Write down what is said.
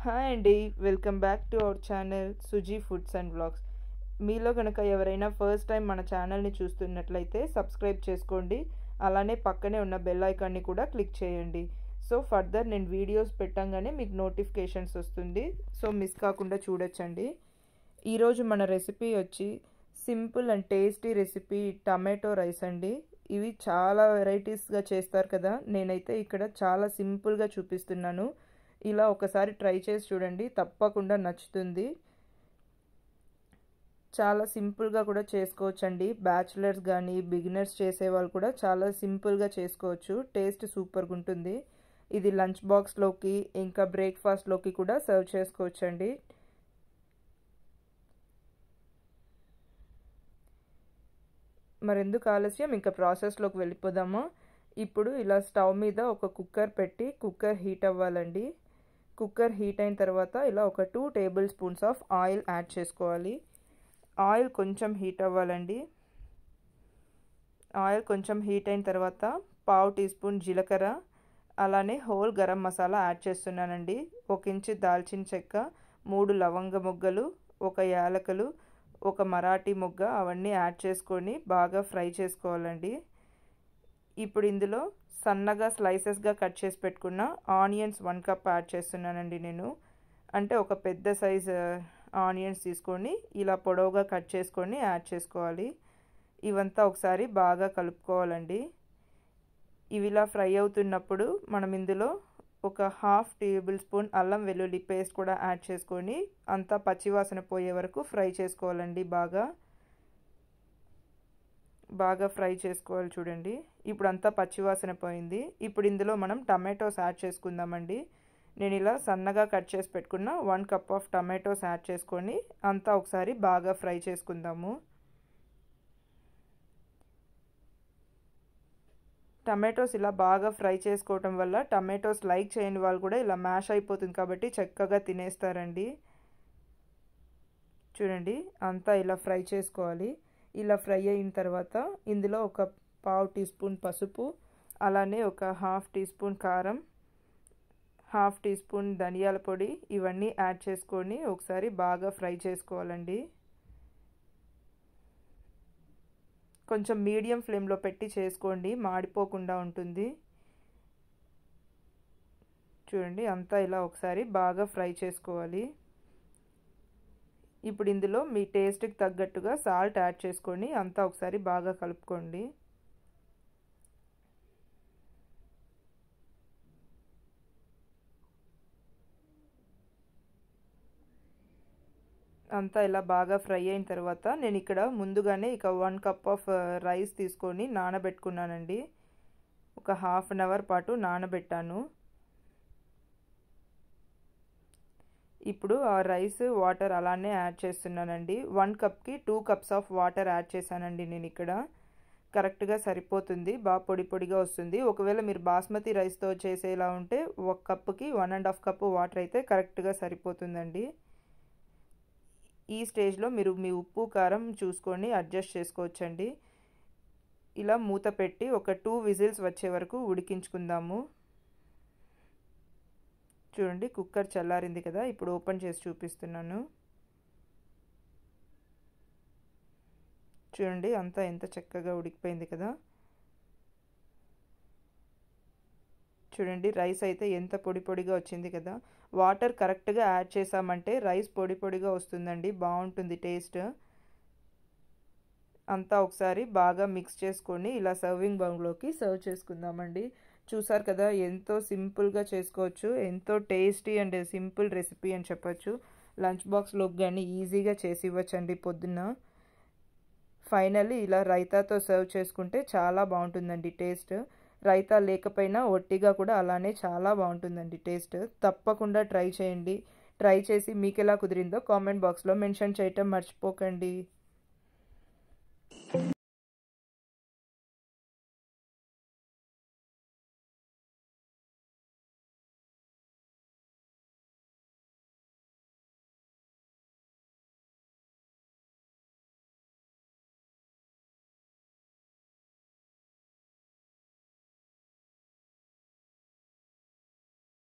Hi అండి, welcome back to our channel Suji foods and vlogs. మీలో కనుక ఎవరైనా ఫస్ట్ టైం మన ఛానల్ని చూస్తున్నట్లయితే సబ్స్క్రైబ్ చేసుకోండి. అలానే పక్కనే ఉన్న బెల్ ఐకాన్ని కూడా క్లిక్ చేయండి. సో ఫర్దర్ నేను వీడియోస్ పెట్టంగానే మీకు నోటిఫికేషన్స్ వస్తుంది. సో మిస్ కాకుండా చూడొచ్చండి. ఈరోజు మన రెసిపీ వచ్చి simple and tasty recipe tomato rice అండి. ఇవి చాలా వెరైటీస్గా చేస్తారు కదా, నేనైతే ఇక్కడ చాలా సింపుల్గా చూపిస్తున్నాను. ఇలా ఒకసారి ట్రై చేసి చూడండి, తప్పకుండా నచ్చుతుంది. చాలా సింపుల్గా కూడా చేసుకోవచ్చండి. బ్యాచిలర్స్ కానీ బిగినర్స్ చేసేవాళ్ళు కూడా చాలా సింపుల్గా చేసుకోవచ్చు. టేస్ట్ సూపర్గా ఉంటుంది. ఇది లంచ్ బాక్స్లోకి ఇంకా బ్రేక్ఫాస్ట్లోకి కూడా సర్వ్ చేసుకోవచ్చండి. మరెందుకు ఆలస్యం, ఇంకా ప్రాసెస్లోకి వెళ్ళిపోదామా. ఇప్పుడు ఇలా స్టవ్ మీద ఒక కుక్కర్ పెట్టి కుక్కర్ హీట్ అవ్వాలండి. కుక్కర్ హీట్ అయిన తర్వాత ఇలా ఒక 2 table spoons of oil add చేసుకోవాలి. ఆయిల్ కొంచెం హీట్ అవ్వాలండి. ఆయిల్ కొంచెం హీట్ అయిన తర్వాత 1/2 టీ స్పూన్ జీలకర్ర, అలానే హోల్ గరం మసాలా యాడ్ చేస్తున్నానండి. 1 ఇంచు దాల్చిన చెక్క, 3 లవంగ మొగ్గలు, 1 యాలకులు, 1 మరాఠీ మొగ్గ, అవన్నీ యాడ్ చేసుకొని బాగా ఫ్రై చేసుకోవాలండి. ఇప్పుడు ఇందులో సన్నగా స్లైసెస్గా కట్ చేసి పెట్టుకున్న ఆనియన్స్ 1 కప్ యాడ్ చేస్తున్నానండి నేను. అంటే ఒక పెద్ద సైజ్ ఆనియన్స్ తీసుకొని ఇలా పొడవుగా కట్ చేసుకొని యాడ్ చేసుకోవాలి. ఇవంతా ఒకసారి బాగా కలుపుకోవాలండి. ఇవి ఇలా ఫ్రై అవుతున్నప్పుడు మనం ఇందులో ఒక 1/2 టేబుల్ స్పూన్ అల్లం వెల్లుల్లి పేస్ట్ కూడా యాడ్ చేసుకొని అంతా పచ్చివాసన పోయే వరకు ఫ్రై చేసుకోవాలండి. బాగా ఫ్రై చేసుకోవాలి. చూడండి, ఇప్పుడు అంతా పచ్చివాసన పోయింది. ఇప్పుడు ఇందులో మనం టమాటోస్ యాడ్ చేసుకుందామండి. నేను ఇలా సన్నగా కట్ చేసి పెట్టుకున్న 1 కప్ ఆఫ్ టమాటోస్ యాడ్ చేసుకొని అంతా ఒకసారి బాగా ఫ్రై చేసుకుందాము. టమాటోస్ ఇలా బాగా ఫ్రై చేసుకోవటం వల్ల టమాటోస్ లైక్ చేయని వాళ్ళు కూడా ఇలా మ్యాష్ అయిపోతుంది కాబట్టి చక్కగా తినేస్తారండి. చూడండి, అంతా ఇలా ఫ్రై చేసుకోవాలి. ఇలా ఫ్రై అయిన తర్వాత ఇందులో ఒక 1/2 టీ స్పూన్ పసుపు, అలానే ఒక 1/2 టీ స్పూన్ కారం, 1/2 టీ స్పూన్ ధనియాల పొడి, ఇవన్నీ యాడ్ చేసుకొని ఒకసారి బాగా ఫ్రై చేసుకోవాలండి. కొంచెం మీడియం ఫ్లేమ్లో పెట్టి చేసుకోండి, మాడిపోకుండా ఉంటుంది. చూడండి, అంతా ఇలా ఒకసారి బాగా ఫ్రై చేసుకోవాలి. ఇప్పుడు ఇందులో మీ టేస్ట్కి తగ్గట్టుగా సాల్ట్ యాడ్ చేసుకొని అంతా ఒకసారి బాగా కలుపుకోండి. అంతా ఇలా బాగా ఫ్రై అయిన తర్వాత నేను ఇక్కడ ముందుగానే 1 కప్ ఆఫ్ రైస్ తీసుకొని నానబెట్టుకున్నానండి. ఒక 1/2 అవర్ పాటు నానబెట్టాను. ఇప్పుడు ఆ రైస్ వాటర్ అలానే యాడ్ చేస్తున్నానండి. 1 కప్కి 2 కప్స్ ఆఫ్ వాటర్ యాడ్ చేశానండి నేను ఇక్కడ. కరెక్ట్గా సరిపోతుంది, బాగా పొడి పొడిగా వస్తుంది. ఒకవేళ మీరు బాస్మతి రైస్తో చేసేలా ఉంటే 1 కప్కి 1.5 కప్పు వాటర్ అయితే కరెక్ట్గా సరిపోతుందండి. ఈ స్టేజ్లో మీరు మీ ఉప్పు కారం చూసుకొని అడ్జస్ట్ చేసుకోవచ్చండి. ఇలా మూత పెట్టి ఒక 2 విజిల్స్ వచ్చే వరకు ఉడికించుకుందాము. చూడండి, కుక్కర్ చల్లారింది కదా, ఇప్పుడు ఓపెన్ చేసి చూపిస్తున్నాను. చూడండి, అంతా ఎంత చక్కగా ఉడికిపోయింది కదా. చూడండి, రైస్ అయితే ఎంత పొడి పొడిగా వచ్చింది కదా. వాటర్ కరెక్ట్గా యాడ్ చేసామంటే రైస్ పొడి పొడిగా వస్తుందండి, బాగుంటుంది టేస్ట్. అంతా ఒకసారి బాగా మిక్స్ చేసుకొని ఇలా సర్వింగ్ బౌల్లోకి సర్వ్ చేసుకుందామండి. చూసారు కదా, ఎంతో సింపుల్గా చేసుకోవచ్చు. ఎంతో టేస్టీ అండ్ సింపుల్ రెసిపీ అని చెప్పచ్చు. లంచ్ బాక్స్లోకి కానీ ఈజీగా చేసి ఇవ్వచ్చండి పొద్దున్న. ఫైనల్లీ ఇలా రైతాతో సర్వ్ చేసుకుంటే చాలా బాగుంటుందండి టేస్ట్. రైతా లేకపోయినా ఒట్టిగా కూడా అలానే చాలా బాగుంటుందండి టేస్ట్. తప్పకుండా ట్రై చేయండి. ట్రై చేసి మీకు ఎలా కుదిరిందో కామెంట్ బాక్స్లో మెన్షన్ చేయటం మర్చిపోకండి.